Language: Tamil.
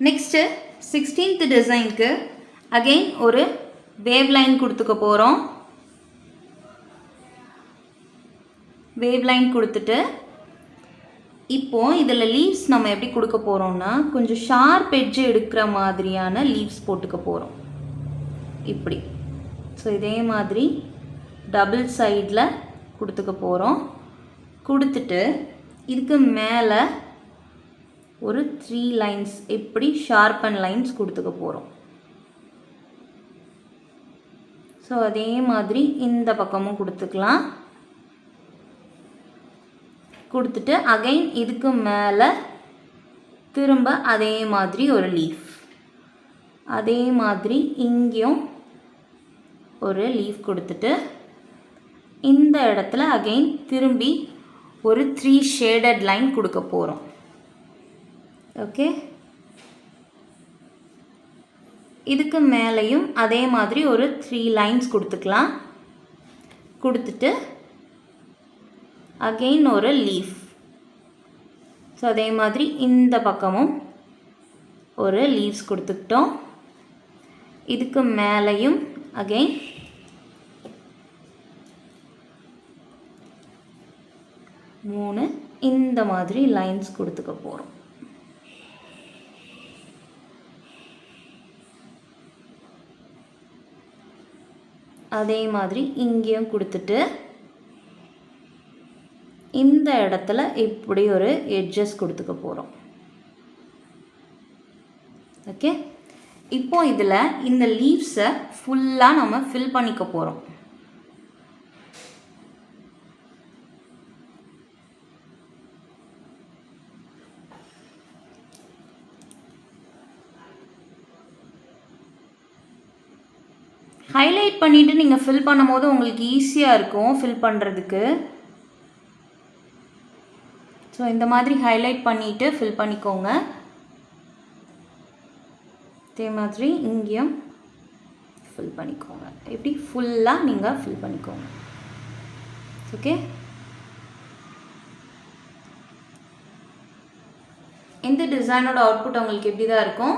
நெக்ஸ்ட்டு 16th டிசைனுக்கு அகெயின் ஒரு வேவ் லைன் கொடுத்துக்க போகிறோம். வேவ் லைன் கொடுத்துட்டு இப்போது இதில் லீவ்ஸ் நம்ம எப்படி கொடுக்க போகிறோம்னா கொஞ்சம் ஷார்ப் எட்ஜ் எடுக்கிற மாதிரியான லீவ்ஸ் போட்டுக்க போகிறோம். இப்படி ஸோ இதே மாதிரி டபுள் சைடில் கொடுத்துக்க போகிறோம். கொடுத்துட்டு இதுக்கு மேலே ஒரு 3 லைன்ஸ் இப்படி ஷார்ப்பன் லைன்ஸ் கொடுத்துக்க போகிறோம். ஸோ அதே மாதிரி இந்த பக்கமும் கொடுத்துக்கலாம். கொடுத்துட்டு அகைன் இதுக்கு மேலே திரும்ப அதே மாதிரி ஒரு லீஃப், அதே மாதிரி இங்கேயும் ஒரு லீஃப் கொடுத்துட்டு இந்த இடத்துல அகைன் திரும்பி ஒரு 3 ஷேடட் லைன் கொடுக்க போகிறோம். ஓகே, இதுக்கு மேலேயும் அதே மாதிரி ஒரு 3 லைன்ஸ் கொடுத்துக்கலாம். கொடுத்துட்டு அகெயின் ஒரு லீஃப். ஸோ அதே மாதிரி இந்த பக்கமும் ஒரு லீவ்ஸ் கொடுத்துக்கிட்டோம். இதுக்கு மேலேயும் அகெயின் மூணு இந்த மாதிரி லைன்ஸ் கொடுத்துக்க போகிறோம். அதே மாதிரி இங்கேயும் கொடுத்துட்டு இந்த இடத்துல இப்படி ஒரு எட்ஜஸ் கொடுத்துக்க போகிறோம். ஓகே, இப்போ இதில் இந்த லீவ்ஸை ஃபுல்லாக நம்ம ஃபில் பண்ணிக்க போகிறோம். ஹைலைட் பண்ணிவிட்டு நீங்கள் ஃபில் பண்ணும் போது உங்களுக்கு ஈஸியாக இருக்கும் ஃபில் பண்ணுறதுக்கு. ஸோ இந்த மாதிரி ஹைலைட் பண்ணிவிட்டு ஃபில் பண்ணிக்கோங்க. அதே மாதிரி இங்கேயும் ஃபில் பண்ணிக்கோங்க. இப்படி ஃபுல்லாக நீங்கள் ஃபில் பண்ணிக்கோங்க. ஓகே, இந்த டிசைனோட அவுட்புட் உங்களுக்கு எப்படி தான் இருக்கும்.